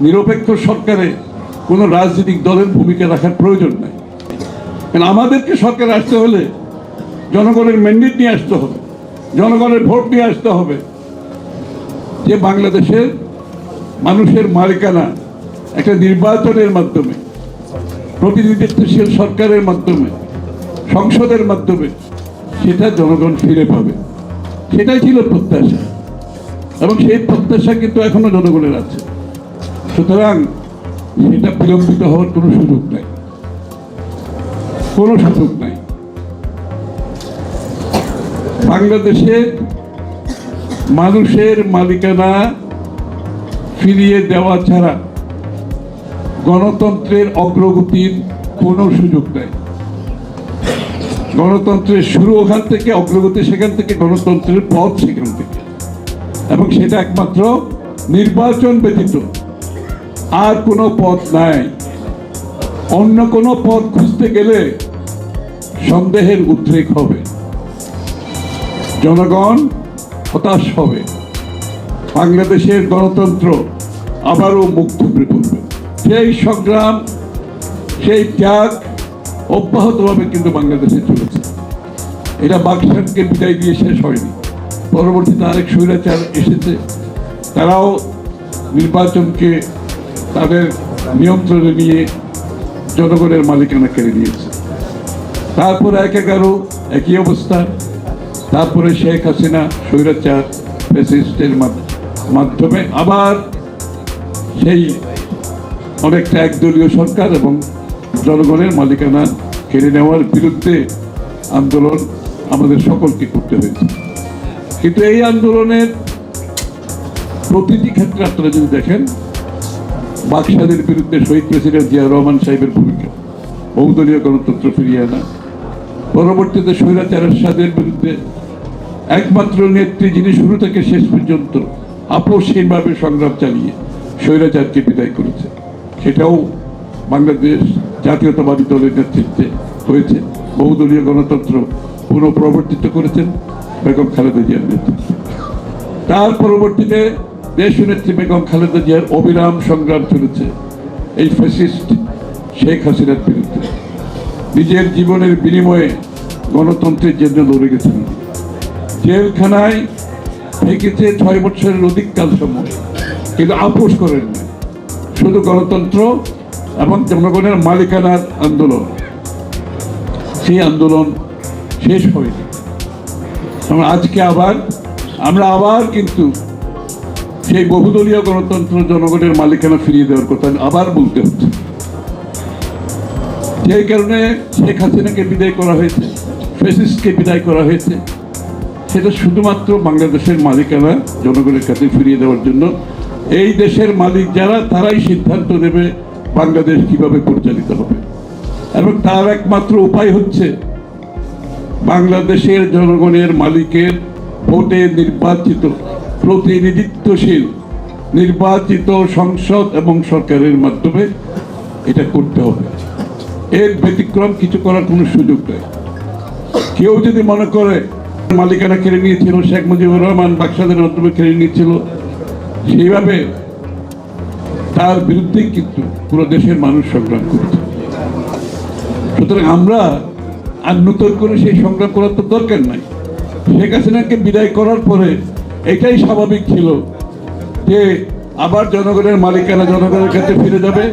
নিরপেক্ষ সরকারে কোনো রাজনৈতিক দলের ভূমিকা রাখার প্রয়োজন নাই। কারণ আমাদেরকে সরকারে আসতে হলে জনগণের ম্যান্ডেট নিয়ে আসতে হবে, জনগণের ভোট নিয়ে আসতে হবে, যে বাংলাদেশের মানুষের মালিকানা একটা নির্বাচনের মাধ্যমে, প্রতিনিধিত্বশীল সরকারের মাধ্যমে, সংসদের মাধ্যমে সেটা জনগণ ফিরে পাবে। সেটাই ছিল প্রত্যাশা, এবং সেই প্রত্যাশা কিন্তু এখনো জনগণের আছে। সুতরাং সেটা বিলম্বিত হওয়ার কোনো সুযোগ নাই, কোনো সুযোগ নাই। বাংলাদেশের মানুষের মালিকানা ফিরিয়ে দেওয়া ছাড়া গণতন্ত্রের অগ্রগতির কোনো সুযোগ নেই। গণতন্ত্রের শুরু ওখান থেকে, অগ্রগতি সেখান থেকে, গণতন্ত্রের পথ সেখান থেকে, এবং সেটা একমাত্র নির্বাচন ব্যতীত আর কোনো পথ নাই। অন্য কোনো পথ খুঁজতে গেলে সন্দেহের উদ্রেক হবে, জনগণ হতাশ হবে, বাংলাদেশের গণতন্ত্র আবারও মুখ থুবড়ে পড়বে। সেই সংগ্রাম, সেই ত্যাগ অব্যাহতভাবে কিন্তু বাংলাদেশে চলেছে। এটা বাকশালকে বিদায় দিয়ে শেষ হয়নি। পরবর্তীতে আরেক স্বৈরাচার এসেছে, তারাও নির্বাচনকে তাদের নিয়ন্ত্রণে নিয়ে জনগণের মালিকানা কেড়ে নিয়েছে। তারপরে ১/১১ একই অবস্থা, তারপরে শেখ হাসিনা স্বৈরাচার ফ্যাসিস্টের মাধ্যমে আবার সেই অনেকটা একদলীয় সরকার এবং জনগণের মালিকানা কেড়ে নেওয়ার বিরুদ্ধে আন্দোলন আমাদের সকলকে করতে হয়েছে। কিন্তু এই আন্দোলনের প্রতিটি ক্ষেত্রে আপনারা যদি দেখেন, বাকশালের বিরুদ্ধে শহীদ প্রেসিডেন্ট জিয়া রহমান সাহেবের ভূমিকা, বহুদলীয় গণতন্ত্র ফিরিয়ে আনা, পরবর্তীতে স্বৈরাচারের সাদের বিরুদ্ধে একমাত্র নেত্রী যিনি শুরু থেকে শেষ পর্যন্ত আপোষহীনভাবে সংগ্রাম চালিয়ে স্বৈরাচারকে বিদায় করেছে, সেটাও বাংলাদেশ জাতীয়তাবাদী দলের নেতৃত্বে হয়েছে। বহুদলীয় গণতন্ত্র পুনঃপ্রবর্তিত করেছেন বেগম খালেদা জিয়ার নেতৃত্বে। তার পরবর্তীতে দেশনেত্রী বেগম খালেদা জিয়ার অবিরাম সংগ্রাম চলেছে এই ফ্যাসিস্ট শেখ হাসিনার বিরুদ্ধে। নিজের জীবনের বিনিময়ে গণতন্ত্রের জন্য লড়ে গেছেন, জেলখানায় থেকেছে 6 বছরের অধিককাল সময়, কিন্তু আপোষ করেন না। শুধু গণতন্ত্র এবং জনগণের মালিকানার আন্দোলন, সেই আন্দোলন শেষ হয়নি। আজকে আমরা আবার কিন্তু সেই বহুদলীয় গণতন্ত্র, জনগণের মালিকানা ফিরিয়ে দেওয়ার কথা আবার বলতে হচ্ছে। যেই কারণে শেখ হাসিনাকে বিদায় করা হয়েছে, ফ্যাসিস্টকে বিদায় করা হয়েছে, সেটা শুধুমাত্র বাংলাদেশের মালিকানা জনগণের কাছে ফিরিয়ে দেওয়ার জন্য। এই দেশের মালিক যারা, তারাই সিদ্ধান্ত নেবে বাংলাদেশ কিভাবে পরিচালিত হবে, এবং তার একমাত্র উপায় হচ্ছে বাংলাদেশের জনগণের মালিকের ভোটে নির্বাচিত প্রতিনিধিত্বশীল নির্বাচিত সংসদ এবং সরকারের মাধ্যমে এটা করতে হবে। এর ব্যতিক্রম কিছু করার কোনো সুযোগ নেই। কেউ যদি মনে করে মালিকানা কেড়ে নিয়েছিল শেখ মুজিবুর রহমান, বাকশালের মাধ্যমে কেড়ে নিয়েছিল, সেইভাবে তার বিরুদ্ধে কিন্তু পুরো দেশের মানুষ সংগ্রাম করছে। সুতরাং আমরা আর নতুন করে সেই সংগ্রাম করার তো দরকার নাই। শেখ হাসিনাকে বিদায় করার পরে এটাই স্বাভাবিক ছিল যে আবার জনগণের মালিকানা জনগণের কাছে ফিরে যাবে,